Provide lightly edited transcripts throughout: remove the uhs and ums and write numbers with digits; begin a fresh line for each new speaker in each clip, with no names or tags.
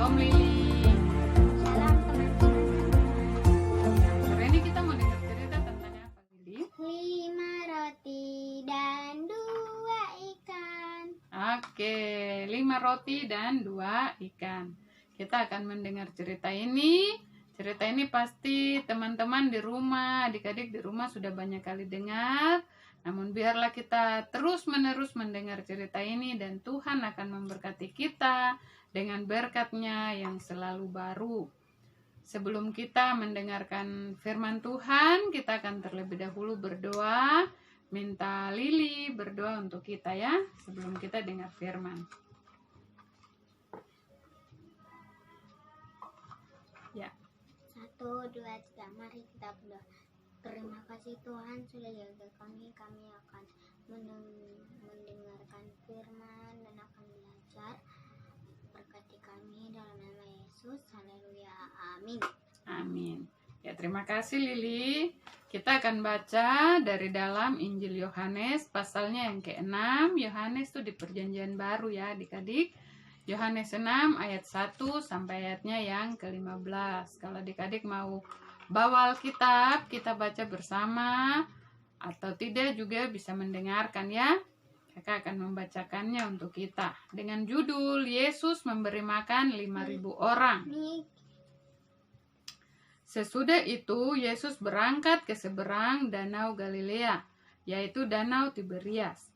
Shalom Lili.
Salam teman-teman.
Hari ini kita mau dengar cerita tentang apa, Lili?
5 roti dan 2 ikan.
Oke, 5 roti dan 2 ikan. Kita akan mendengar cerita ini. Cerita ini pasti teman-teman di rumah, adik-adik di rumah sudah banyak kali dengar. Namun biarlah kita terus-menerus mendengar cerita ini dan Tuhan akan memberkati kita dengan berkat-Nya yang selalu baru. Sebelum kita mendengarkan firman Tuhan, kita akan terlebih dahulu berdoa. Minta Lili berdoa untuk kita ya, sebelum kita dengar firman. Ya.
1, 2, 3. Mari kita berdoa. Terima kasih Tuhan sudah jaga kami. Kami akan mendengarkan firman dan akan belajar. Berkati kami dalam nama Yesus. Haleluya. Amin.
Amin. Ya, terima kasih Lili. Kita akan baca dari dalam Injil Yohanes pasalnya yang ke-6. Yohanes itu di Perjanjian Baru ya adik-adik. Yohanes 6 ayat 1 sampai ayatnya yang ke-15. Kalau adik-adik mau bawa Alkitab, kita baca bersama atau tidak juga bisa mendengarkan ya. Kakak akan membacakannya untuk kita dengan judul Yesus memberi makan 5.000 orang. Sesudah itu Yesus berangkat ke seberang danau Galilea, yaitu danau Tiberias.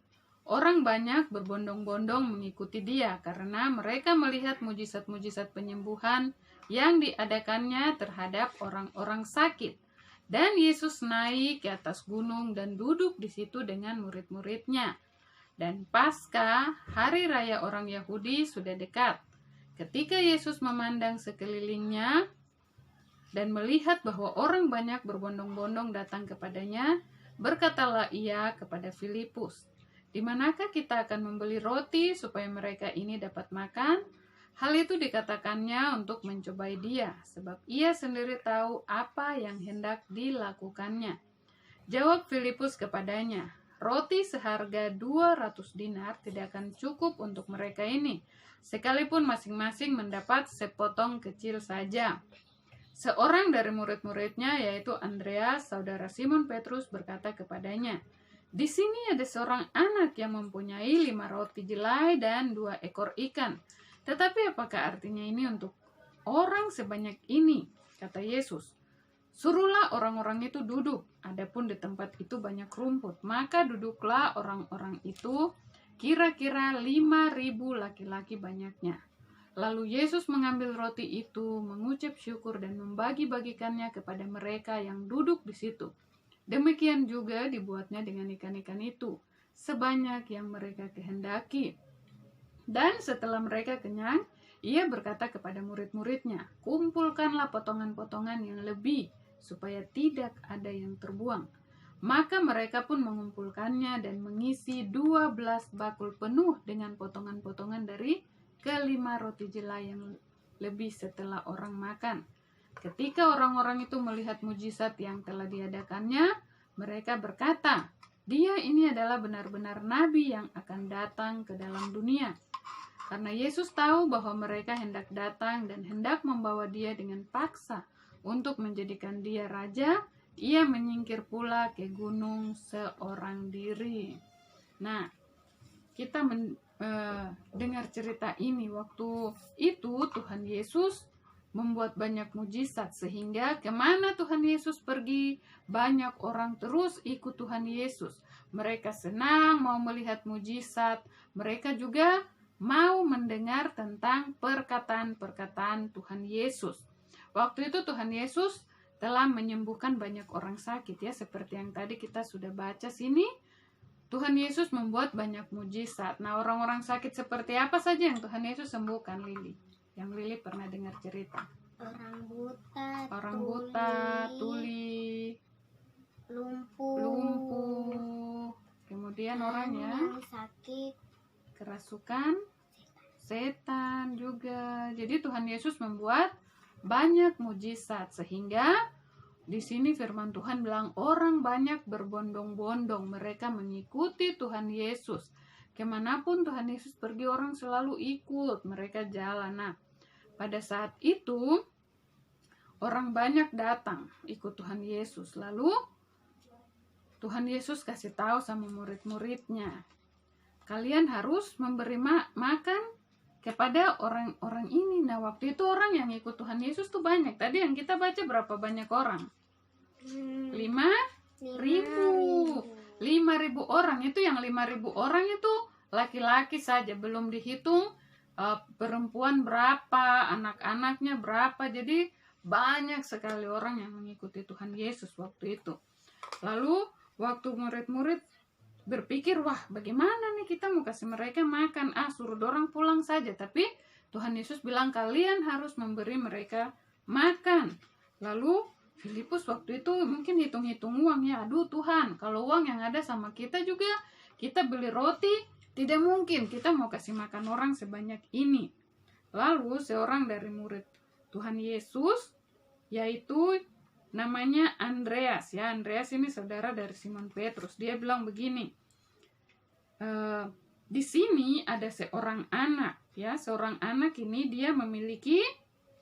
Orang banyak berbondong-bondong mengikuti dia karena mereka melihat mujizat-mujizat penyembuhan yang diadakannya terhadap orang-orang sakit. Dan Yesus naik ke atas gunung dan duduk di situ dengan murid-muridnya. Dan Paskah, hari raya orang Yahudi, sudah dekat. Ketika Yesus memandang sekelilingnya dan melihat bahwa orang banyak berbondong-bondong datang kepadanya, berkatalah ia kepada Filipus, "Di manakah kita akan membeli roti supaya mereka ini dapat makan?" Hal itu dikatakannya untuk mencobai dia, sebab ia sendiri tahu apa yang hendak dilakukannya. Jawab Filipus kepadanya, "Roti seharga 200 dinar tidak akan cukup untuk mereka ini, sekalipun masing-masing mendapat sepotong kecil saja." Seorang dari murid-muridnya, yaitu Andreas, saudara Simon Petrus, berkata kepadanya, "Di sini ada seorang anak yang mempunyai 5 roti jelai dan 2 ekor ikan. Tetapi apakah artinya ini untuk orang sebanyak ini?" Kata Yesus, "Suruhlah orang-orang itu duduk. Adapun di tempat itu banyak rumput, maka duduklah orang-orang itu, kira-kira 5.000 laki-laki banyaknya." Lalu Yesus mengambil roti itu, mengucap syukur dan membagi-bagikannya kepada mereka yang duduk di situ. Demikian juga dibuatnya dengan ikan-ikan itu, sebanyak yang mereka kehendaki. Dan setelah mereka kenyang, ia berkata kepada murid-muridnya, "Kumpulkanlah potongan-potongan yang lebih, supaya tidak ada yang terbuang." Maka mereka pun mengumpulkannya dan mengisi 12 bakul penuh dengan potongan-potongan dari ke-5 roti jelai yang lebih setelah orang makan. Ketika orang-orang itu melihat mujizat yang telah diadakannya, mereka berkata, "Dia ini adalah benar-benar nabi yang akan datang ke dalam dunia." Karena Yesus tahu bahwa mereka hendak datang dan hendak membawa dia dengan paksa untuk menjadikan dia raja, ia menyingkir pula ke gunung seorang diri. Nah, kita dengar cerita ini. Waktu itu Tuhan Yesus membuat banyak mujizat, sehingga kemana Tuhan Yesus pergi, banyak orang terus ikut Tuhan Yesus. Mereka senang mau melihat mujizat, mereka juga mau mendengar tentang perkataan-perkataan Tuhan Yesus. Waktu itu Tuhan Yesus telah menyembuhkan banyak orang sakit ya, seperti yang tadi kita sudah baca sini. Tuhan Yesus membuat banyak mujizat. Nah, orang-orang sakit seperti apa saja yang Tuhan Yesus sembuhkan, Lili? Yang Lili pernah dengar cerita.
Orang buta,
Tuli,
lumpuh,
kemudian orang
yang sakit,
kerasukan, setan juga. Jadi Tuhan Yesus membuat banyak mujizat, sehingga di sini firman Tuhan bilang orang banyak berbondong-bondong, mereka mengikuti Tuhan Yesus. Kemanapun Tuhan Yesus pergi, orang selalu ikut, mereka jalan. Nah, pada saat itu orang banyak datang ikut Tuhan Yesus. Lalu Tuhan Yesus kasih tahu sama murid-muridnya, kalian harus memberi makan kepada orang-orang ini. Nah, waktu itu orang yang ikut Tuhan Yesus tuh banyak. Tadi yang kita baca berapa banyak orang? 5.000 orang. Itu yang 5.000 orang itu laki-laki saja, belum dihitung perempuan berapa, anak-anaknya berapa. Jadi banyak sekali orang yang mengikuti Tuhan Yesus waktu itu. Lalu waktu murid-murid berpikir, wah bagaimana nih kita mau kasih mereka makan, suruh dorang pulang saja. Tapi Tuhan Yesus bilang kalian harus memberi mereka makan. Lalu Filipus waktu itu mungkin hitung-hitung uang, ya aduh Tuhan, kalau uang yang ada sama kita juga, kita beli roti, tidak mungkin kita mau kasih makan orang sebanyak ini. Lalu seorang dari murid Tuhan Yesus, yaitu namanya Andreas, ya. Andreas ini saudara dari Simon Petrus. Dia bilang begini, di sini ada seorang anak, ya. Seorang anak ini dia memiliki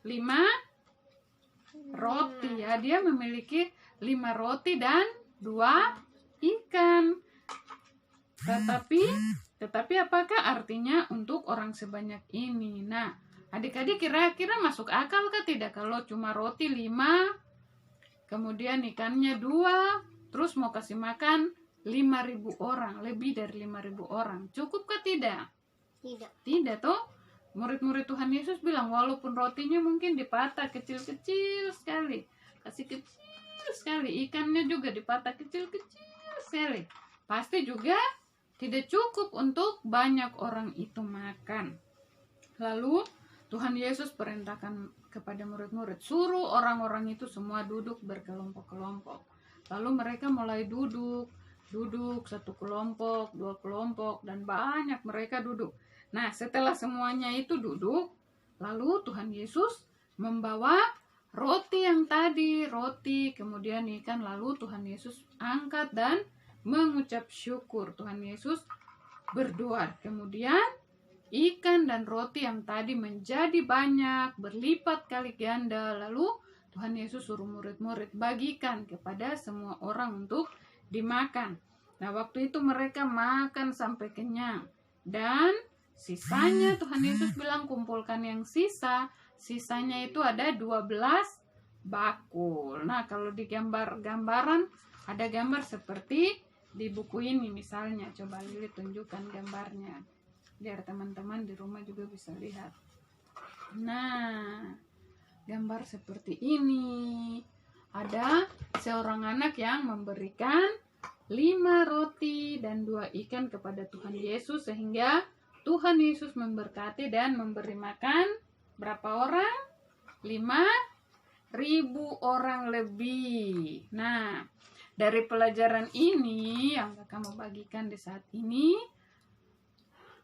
5 roti, ya. Dia memiliki 5 roti dan 2 ikan. Tetapi apakah artinya untuk orang sebanyak ini? Nah, adik-adik kira-kira masuk akal kah tidak kalau cuma roti 5, kemudian ikannya 2, terus mau kasih makan 5.000 orang, lebih dari 5.000 orang. Cukup kah tidak? Tidak toh? Murid-murid Tuhan Yesus bilang walaupun rotinya mungkin dipatah kecil-kecil sekali, kasih kecil sekali, ikannya juga dipatah kecil-kecil sekali, pasti juga tidak cukup untuk banyak orang itu makan. Lalu Tuhan Yesus perintahkan kepada murid-murid, suruh orang-orang itu semua duduk berkelompok-kelompok. Lalu mereka mulai duduk satu kelompok, 2 kelompok, dan banyak mereka duduk. Nah, setelah semuanya itu duduk, lalu Tuhan Yesus membawa roti yang tadi, roti kemudian ikan, lalu Tuhan Yesus angkat dan mengucap syukur. Tuhan Yesus berdoa, kemudian ikan dan roti yang tadi menjadi banyak, berlipat kali ganda. Lalu Tuhan Yesus suruh murid-murid bagikan kepada semua orang untuk dimakan. Nah, waktu itu mereka makan sampai kenyang. Dan sisanya Tuhan Yesus bilang kumpulkan yang sisanya itu ada 12 bakul. Nah, kalau di gambaran ada gambar seperti di buku ini misalnya. Coba Lili tunjukkan gambarnya, biar teman-teman di rumah juga bisa lihat. Nah, gambar seperti ini. Ada seorang anak yang memberikan 5 roti dan 2 ikan kepada Tuhan Yesus, sehingga Tuhan Yesus memberkati dan memberi makan berapa orang? 5.000 orang lebih. Nah, dari pelajaran ini yang kakak mau bagikan di saat ini,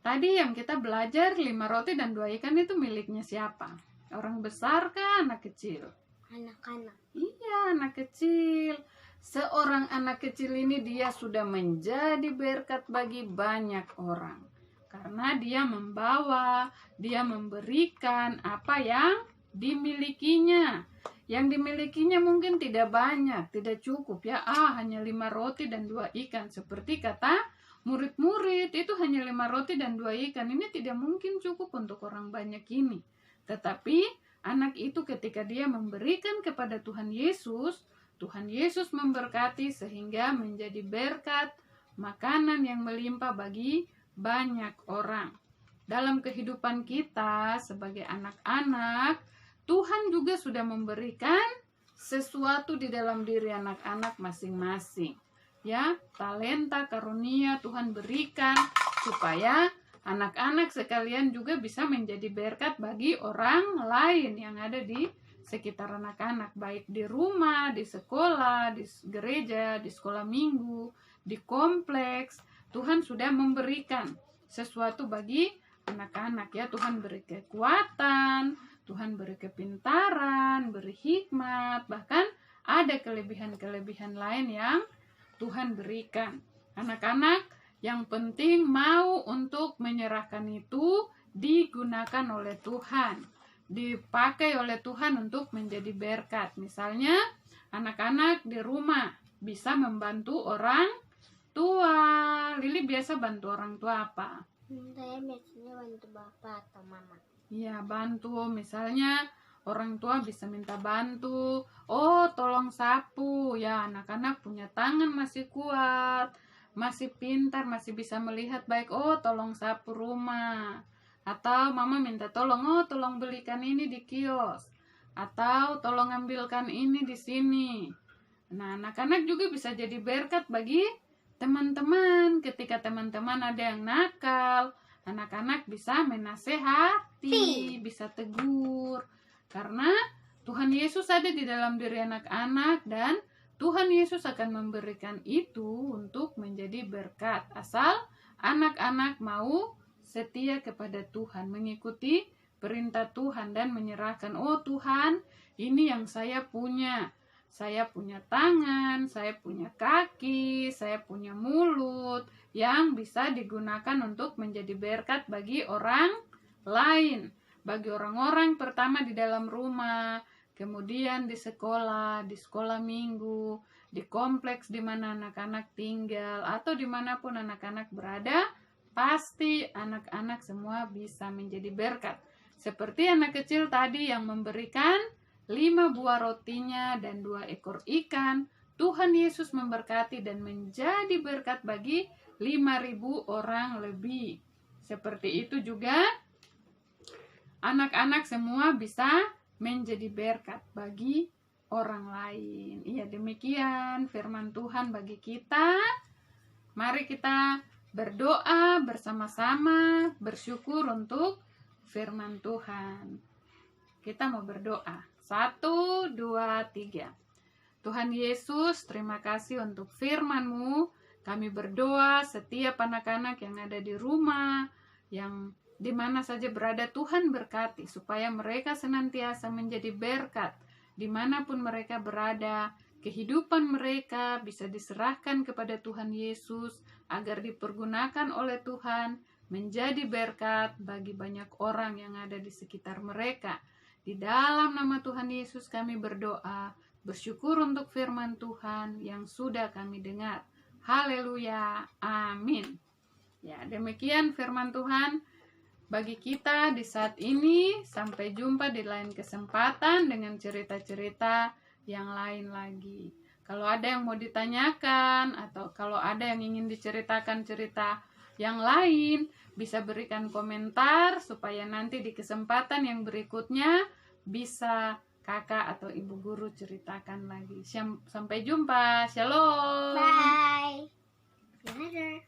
tadi yang kita belajar 5 roti dan 2 ikan itu miliknya siapa? Orang besar kah, anak kecil?
Anak-anak.
Iya, anak kecil. Seorang anak kecil ini dia sudah menjadi berkat bagi banyak orang. Karena dia membawa, dia memberikan apa yang dimilikinya. Yang dimilikinya mungkin tidak banyak, tidak cukup ya. Hanya 5 roti dan 2 ikan. Seperti kata murid-murid, itu hanya 5 roti dan 2 ikan. Ini tidak mungkin cukup untuk orang banyak ini. Tetapi anak itu ketika dia memberikan kepada Tuhan Yesus memberkati sehingga menjadi berkat makanan yang melimpah bagi banyak orang. Dalam kehidupan kita sebagai anak-anak, Tuhan juga sudah memberikan sesuatu di dalam diri anak-anak masing-masing. Ya, talenta, karunia Tuhan berikan supaya anak-anak sekalian juga bisa menjadi berkat bagi orang lain yang ada di sekitar anak-anak, baik di rumah, di sekolah, di gereja, di sekolah minggu, di kompleks. Tuhan sudah memberikan sesuatu bagi anak-anak ya. Tuhan beri kekuatan, Tuhan beri kepintaran, beri hikmat, bahkan ada kelebihan-kelebihan lain yang Tuhan berikan. Anak-anak yang penting mau untuk menyerahkan itu digunakan oleh Tuhan. dipakai oleh Tuhan untuk menjadi berkat. Misalnya anak-anak di rumah bisa membantu orang tua. Lili biasa bantu orang tua apa?
Saya biasanya bantu bapak atau mama.
Ya, bantu. Misalnya orang tua bisa minta bantu. Oh, tolong sapu. Ya, anak-anak punya tangan masih kuat, masih pintar, masih bisa melihat baik. Oh, tolong sapu rumah. Atau mama minta tolong, oh tolong belikan ini di kios. Atau tolong ambilkan ini di sini. Nah, anak-anak juga bisa jadi berkat bagi teman-teman. Ketika teman-teman ada yang nakal, anak-anak bisa menasehati, bisa tegur. Karena Tuhan Yesus ada di dalam diri anak-anak dan Tuhan Yesus akan memberikan itu untuk menjadi berkat. Asal anak-anak mau setia kepada Tuhan, mengikuti perintah Tuhan dan menyerahkan, oh Tuhan, ini yang saya punya. Saya punya tangan, saya punya kaki, saya punya mulut yang bisa digunakan untuk menjadi berkat bagi orang lain. Bagi orang-orang pertama di dalam rumah, kemudian di sekolah minggu, di kompleks di mana anak-anak tinggal, atau dimanapun anak-anak berada, pasti anak-anak semua bisa menjadi berkat. Seperti anak kecil tadi yang memberikan 5 buah rotinya dan 2 ekor ikan. Tuhan Yesus memberkati dan menjadi berkat bagi 5.000 orang lebih. Seperti itu juga anak-anak semua bisa menjadi berkat bagi orang lain. Iya, demikian firman Tuhan bagi kita. Mari kita berdoa bersama-sama, bersyukur untuk firman Tuhan. Kita mau berdoa. 1, 2, 3. Tuhan Yesus, terima kasih untuk firman-Mu. Kami berdoa setiap anak-anak yang ada di rumah, yang di mana saja berada, Tuhan berkati supaya mereka senantiasa menjadi berkat dimanapun mereka berada. Kehidupan mereka bisa diserahkan kepada Tuhan Yesus agar dipergunakan oleh Tuhan menjadi berkat bagi banyak orang yang ada di sekitar mereka. Di dalam nama Tuhan Yesus kami berdoa, bersyukur untuk firman Tuhan yang sudah kami dengar. Haleluya, amin. Ya, demikian firman Tuhan bagi kita di saat ini. Sampai jumpa di lain kesempatan dengan cerita-cerita yang lain lagi. Kalau ada yang mau ditanyakan atau kalau ada yang ingin diceritakan cerita yang lain, bisa berikan komentar supaya nanti di kesempatan yang berikutnya bisa kakak atau ibu guru ceritakan lagi. Sampai jumpa. Shalom.
Bye. Later.